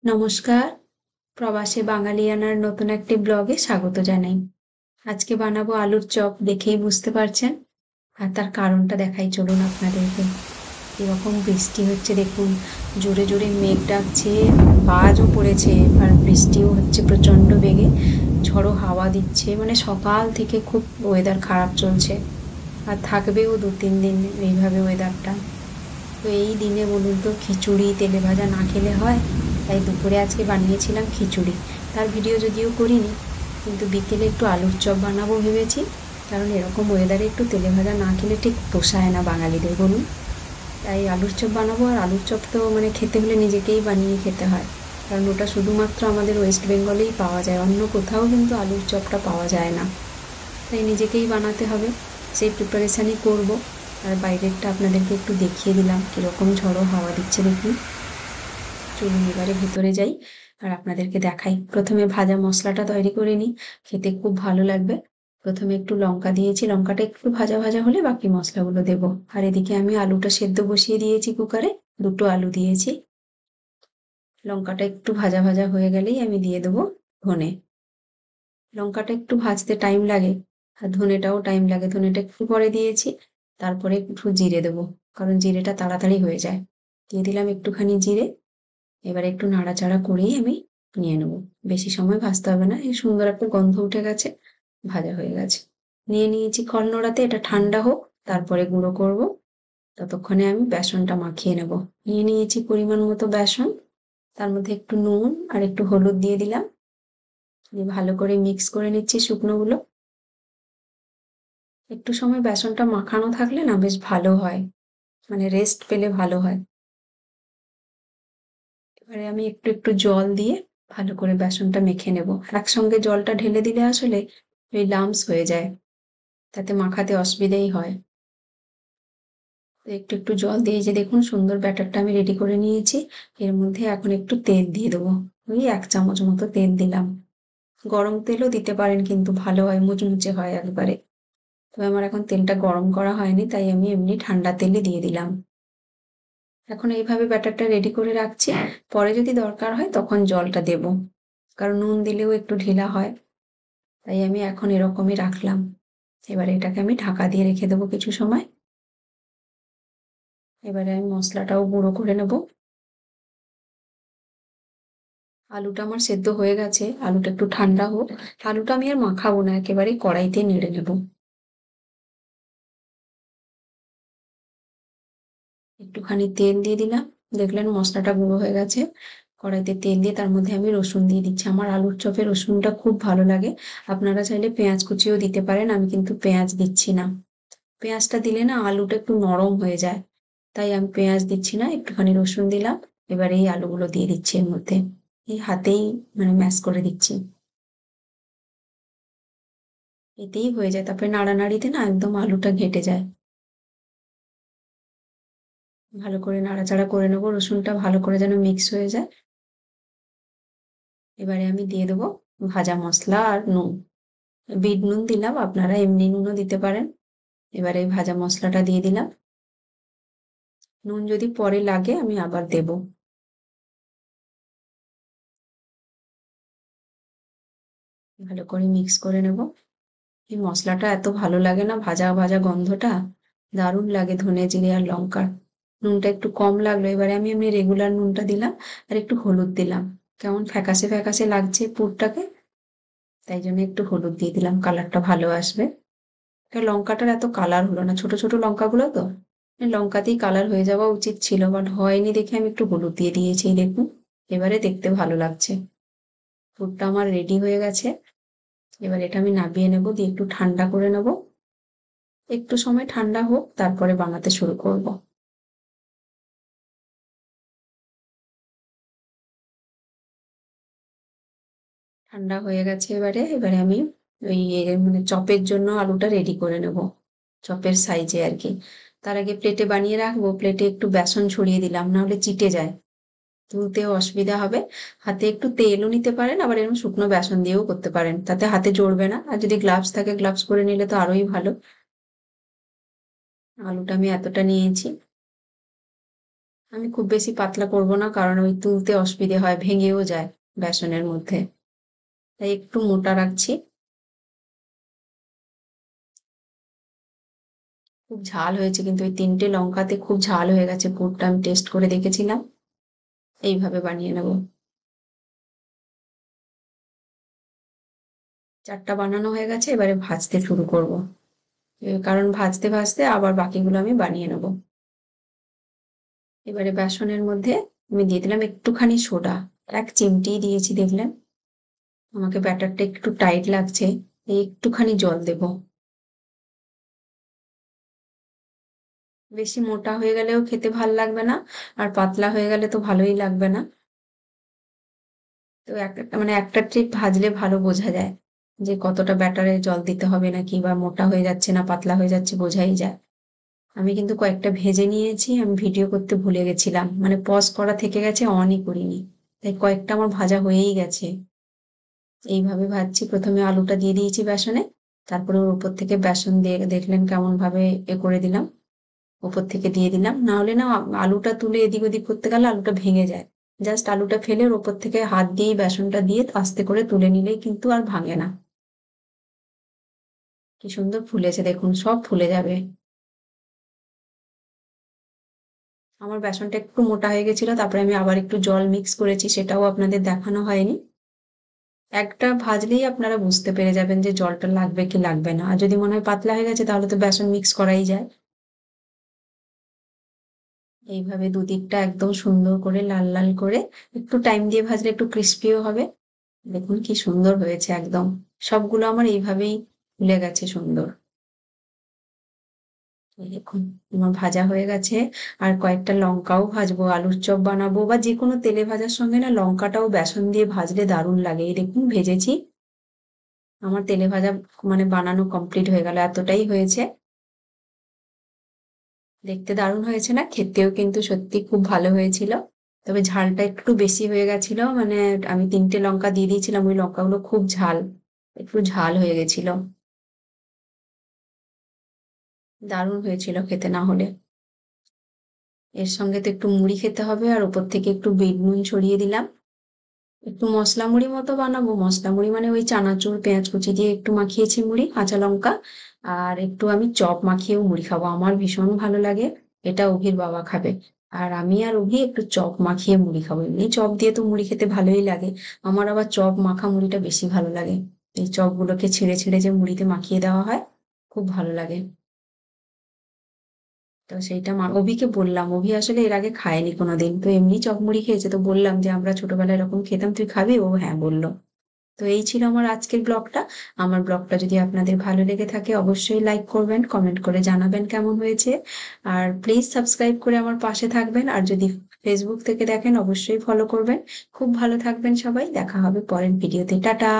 নমস্কার, প্রবাসে বাঙালিয়ানার নতুন একটি ব্লগে স্বাগত জানাই। আজকে বানাবো আলুর চপ, দেখেই বুঝতে পারছেন। আর তার কারণটা দেখাই চলুন আপনাদেরকে। কিরকম বৃষ্টি হচ্ছে দেখুন, জোরে জোরে মেঘ ডাকছে, বাজও পড়েছে, আর বৃষ্টিও হচ্ছে প্রচণ্ড বেগে, ঝড়ো হাওয়া দিচ্ছে, মানে সকাল থেকে খুব ওয়েদার খারাপ চলছে। আর থাকবেও 2-3 দিন এইভাবে ওয়েদারটা। তো এই দিনে বলুন তো খিচুড়ি তেলে ভাজা না খেলে হয়? তাই দুপুরে আজকে বানিয়েছিলাম খিচুড়ি। তার ভিডিও যদিও করিনি, কিন্তু বিকেলে একটু আলুর চপ বানাবো ভেবেছি। কারণ এরকম ওয়েদারে একটু তেলে ভাজা না খেলে ঠিক পোষায় না বাঙালিদের, বলুন। তাই আলুর চপ বানাবো। আর আলুর চপ তো মানে খেতে হলে নিজেকেই বানিয়ে খেতে হয়, কারণ ওটা শুধুমাত্র আমাদের ওয়েস্ট বেঙ্গলেই পাওয়া যায়, অন্য কোথাও কিন্তু আলুর চপটা পাওয়া যায় না। তাই নিজেকেই বানাতে হবে, সেই প্রিপারেশানই করব। আর বাইরেরটা আপনাদেরকে একটু দেখিয়ে দিলাম, কীরকম ঝড়ো হাওয়া দিচ্ছে দেখুন। চলুন এবারে ভেতরে যাই আর আপনাদেরকে দেখাই। প্রথমে ভাজা মশলাটা তৈরি করে নিই, খেতে খুব ভালো লাগবে। প্রথমে একটু লঙ্কা দিয়েছি, লঙ্কাটা একটু ভাজা ভাজা হলে বাকি মশলাগুলো দেবো। আর এদিকে আমি আলুটা সেদ্ধ বসিয়ে দিয়েছি কুকারে, 2টো আলু দিয়েছি। লঙ্কাটা একটু ভাজা ভাজা হয়ে গেলেই আমি দিয়ে দেবো ধনে। লঙ্কাটা একটু ভাজতে টাইম লাগে, আর ধনেটাও টাইম লাগে। ধনেটা একটু পরে দিয়েছি, তারপরে একটু জিরে দেবো, কারণ জিরেটা তাড়াতাড়ি হয়ে যায়। দিয়ে দিলাম একটুখানি জিরে। এবারে একটু নাড়াচাড়া করেই আমি নিয়ে নেবো, বেশি সময় ভাজতে হবে না। এই সুন্দর একটা গন্ধ উঠে গেছে, ভাজা হয়ে গেছে। নিয়ে নিয়েছি খলনোড়াতে, এটা ঠান্ডা হোক, তারপরে গুঁড়ো করব। ততক্ষণে আমি বেসনটা মাখিয়ে নেব। নিয়ে নিয়েছি পরিমাণ মতো বেসন, তার মধ্যে একটু নুন আর একটু হলুদ দিয়ে দিলাম। দিয়ে ভালো করে মিক্স করে নিচ্ছি শুকনোগুলো। একটু সময় বেসনটা মাখানো থাকলে না বেশ ভালো হয়, মানে রেস্ট পেলে ভালো হয়। এবারে আমি একটু একটু জল দিয়ে ভালো করে বেসনটা মেখে নেব। একসঙ্গে জলটা ঢেলে দিলে আসলে ওই লাম্পস হয়ে যায়, তাতে মাখাতে অসুবিধেই হয়। তো একটু একটু জল দিয়ে যে দেখুন সুন্দর ব্যাটারটা আমি রেডি করে নিয়েছি। এর মধ্যে এখন একটু তেল দিয়ে দেবো, ওই 1 চামচ মতো তেল দিলাম। গরম তেলও দিতে পারেন, কিন্তু ভালো হয়, মুচমুচে হয় একবারে। তবে আমার এখন তেলটা গরম করা হয়নি, তাই আমি এমনি ঠান্ডা তেলই দিয়ে দিলাম। এখন এইভাবে ব্যাটারটা রেডি করে রাখছি, পরে যদি দরকার হয় তখন জলটা দেব, কারণ নুন দিলেও একটু ঢিলা হয়। তাই আমি এখন এরকমই রাখলাম। এবারে এটাকে আমি ঢাকা দিয়ে রেখে দেবো কিছু সময়। এবারে আমি মশলাটাও গুঁড়ো করে নেব। আলুটা আমার সেদ্ধ হয়ে গেছে, আলুটা একটু ঠান্ডা হোক। আলুটা আমি আর মাখাবো না, একেবারে কড়াইতে নেড়ে নেব। একটুখানি তেল দিয়ে দিলাম, দেখলেন মশলাটা গুঁড়ো হয়ে গেছে। কড়াইতে তেল দিয়ে তার মধ্যে আমি রসুন দিয়ে দিচ্ছি। আমার আলুর চপে রসুনটা খুব ভালো লাগে। আপনারা চাইলে পেঁয়াজ কুচিও দিতে পারেন, আমি কিন্তু পেঁয়াজ দিচ্ছি না। পেঁয়াজটা দিলে না আলুটা একটু নরম হয়ে যায়, তাই আমি পেঁয়াজ দিচ্ছি না, একটুখানি রসুন দিলাম। এবার এই আলুগুলো দিয়ে দিচ্ছি এর মধ্যে, এই হাতেই মানে ম্যাশ করে দিচ্ছি। এতেই হয়ে যায়, তারপরে নাড়ানাড়িতে না একদম আলুটা ঘেঁটে যায়। ভালো করে নাড়াচাড়া করে নেবো, রসুনটা ভালো করে যেন মিক্স হয়ে যায়। এবারে আমি দিয়ে দেবো ভাজা মশলা আর নুন। বিট নুন দিলাম, আপনারা এমনি নুনও দিতে পারেন। এবারে এই ভাজা মশলাটা দিয়ে দিলাম। নুন যদি পরে লাগে আমি আবার দেবো। ভালো করে মিক্স করে নেব। এই মশলাটা এত ভালো লাগে না, ভাজা ভাজা গন্ধটা দারুণ লাগে, ধনে জিরে আর লঙ্কার। নুনটা একটু কম লাগলো, এবারে আমি এমনি রেগুলার নুনটা দিলাম আর একটু হলুদ দিলাম। কেমন ফ্যাকাশে ফ্যাকাশে লাগছে পুরটাকে, তাই জন্য একটু হলুদ দিয়ে দিলাম, কালারটা ভালো আসবে। লঙ্কাটার এত কালার হলো না, ছোট ছোট লঙ্কাগুলো তো, লঙ্কাতেই কালার হয়ে যাওয়া উচিত ছিল, বাট হয়নি দেখে আমি একটু হলুদ দিয়ে দিয়েছি। দেখুন এবারে দেখতে ভালো লাগছে। পুরটা আমার রেডি হয়ে গেছে। এবার এটা আমি নামিয়ে নেব, দিয়ে একটু ঠান্ডা করে নেব। একটু সময় ঠান্ডা হোক, তারপরে বানাতে শুরু করব। ঠান্ডা হয়ে গেছে, এবারে এবারে আমি ওই মানে চপের জন্য আলুটা রেডি করে নেব, চপের সাইজে আর কি। তার আগে প্লেটে বানিয়ে রাখবো, প্লেটে একটু বেসন ছড়িয়ে দিলাম, না হলে চিটে যায়, তুলতেও অসুবিধা হবে। হাতে একটু তেলও নিতে পারেন, আবার এরকম শুকনো বেসন দিয়েও করতে পারেন, তাতে হাতে জড়বে না। আর যদি গ্লাভস থাকে গ্লাভস পরে নিলে তো আরোই ভালো। আলুটা আমি এতটা নিয়েছি। আমি খুব বেশি পাতলা করব না, কারণ ওই তুলতে অসুবিধে হয়, ভেঙেও যায় বেসনের মধ্যে, তাই একটু মোটা রাখছি। খুব ঝাল হয়েছে, কিন্তু ওই 3টে লঙ্কাতে খুব ঝাল হয়ে গেছে পুরটা, আমি টেস্ট করে দেখেছিলাম। এইভাবে বানিয়ে নেব। 4টা বানানো হয়ে গেছে, এবারে ভাজতে শুরু করব। কারণ ভাজতে ভাজতে আবার বাকিগুলো আমি বানিয়ে নেব। এবারে বেসনের মধ্যে আমি দিয়ে দিলাম একটুখানি সোডা, 1 চিমটি দিয়েছি দেখলেন। আমাকে ব্যাটারটা একটু টাইট লাগছে, এই একটুখানি জল দেব। বেশি মোটা হয়ে গেলেও খেতে ভাল লাগবে না, আর পাতলা হয়ে গেলে তো ভালোই লাগবে না। তো মানে একটা ট্রিক ভাজলে ভালো বোঝা যায় যে কতটা ব্যাটারে জল দিতে হবে, নাকি বা মোটা হয়ে যাচ্ছে না পাতলা হয়ে যাচ্ছে, বোঝাই যায়। আমি কিন্তু কয়েকটা ভেজে নিয়েছি, আমি ভিডিও করতে ভুলে গেছিলাম, মানে পজ করা থেকে গেছে, অনই করিনি, তাই কয়েকটা আমার ভাজা হয়েই গেছে। এইভাবে ভাজছি। প্রথমে আলুটা দিয়ে দিয়েছি বেসনে, তারপরে ওর উপর থেকে বেসন দিয়ে দেখলেন কেমন ভাবে করে দিলাম, উপর থেকে দিয়ে দিলাম। না হলে না, আলুটা তুলে এদিক ওদিক করতে গেলে আলুটা ভেঙে যায়। জাস্ট আলুটা ফেলে ওর উপর থেকে হাত দিয়েই বেসনটা দিয়ে আস্তে করে তুলে নিলেই কিন্তু আর ভাঙে না। কি সুন্দর ফুলেছে দেখুন, সব ফুলে যাবে। আমার বেসনটা একটু মোটা হয়ে গেছিল, তারপরে আমি আবার একটু জল মিক্স করেছি, সেটাও আপনাদের দেখানো হয়নি। একটা ভাজলেই আপনারা বুঝতে পেরে যাবেন যে জলটা লাগবে কি লাগবে না। আর যদি মনে হয় পাতলা হয়ে গেছে, তাহলে তো বেসন মিক্স করাই যায়। এইভাবে দুদিকটা একদম সুন্দর করে লাল লাল করে একটু টাইম দিয়ে ভাজলে একটু ক্রিস্পিও হবে। দেখুন কি সুন্দর হয়েছে একদম। সবগুলো আমার এইভাবেই ফুলে গেছে সুন্দর। এই দেখুন আমার ভাজা হয়ে গেছে। আর কয়েকটা লঙ্কাও ভাজবো, আলুর চপ বানাবো বা যে কোনো তেলে ভাজার সঙ্গে না লঙ্কাটাও বেসন দিয়ে ভাজলে দারুণ লাগে। এই দেখুন ভেজেছি, আমার তেলে ভাজা মানে বানানো কমপ্লিট হয়ে গেল, এতটাই হয়েছে। দেখতে দারুণ হয়েছে না? খেতেও কিন্তু সত্যি খুব ভালো হয়েছিল। তবে ঝালটা একটু বেশি হয়ে গেছিল, মানে আমি 3টে লঙ্কা দিয়ে দিয়েছিলাম, ওই লঙ্কাগুলো খুব ঝাল, একটু ঝাল হয়ে গেছিল। দারুণ হয়েছিল খেতে না হলে। এর সঙ্গে তো একটু মুড়ি খেতে হবে, আর ওপর থেকে একটু বিট নুন ছড়িয়ে দিলাম। একটু মশলা মুড়ি মতো বানাবো। মশলা মুড়ি মানে ওই চানাচুর পেঁয়াজ কুচি দিয়ে একটু মাখিয়েছি মুড়ি, কাঁচা লঙ্কা, আর একটু আমি চপ মাখিয়েও মুড়ি খাবো, আমার ভীষণ ভালো লাগে। এটা অভির বাবা খাবে, আর আমি আর অভি একটু চপ মাখিয়ে মুড়ি খাবো। এমনি চপ দিয়ে তো মুড়ি খেতে ভালোই লাগে, আমার আবার চপ মাখা মুড়িটা বেশি ভালো লাগে। এই চপগুলোকে ছিঁড়ে ছিঁড়ে যে মুড়িতে মাখিয়ে দেওয়া হয়, খুব ভালো লাগে। তো সেইটা অভিকে বললাম, অভি আসলে এর আগে খায়নি কোনোদিন, তো এমনি চপ মুড়ি খেয়েছে, তো বললাম যে আমরা ছোটবেলায় এরকম খেতাম, তুই খাবি? ও হ্যাঁ বললো। তো এই ছিল আমার আজকের ব্লগটা। আমার ব্লগটা যদি আপনাদের ভালো লেগে থাকে, অবশ্যই লাইক করবেন, কমেন্ট করে জানাবেন কেমন হয়েছে। আর প্লিজ সাবস্ক্রাইব করে আমার পাশে থাকবেন। আর যদি ফেসবুক থেকে দেখেন, অবশ্যই ফলো করবেন। খুব ভালো থাকবেন সবাই, দেখা হবে পরের ভিডিওতে। টাটা।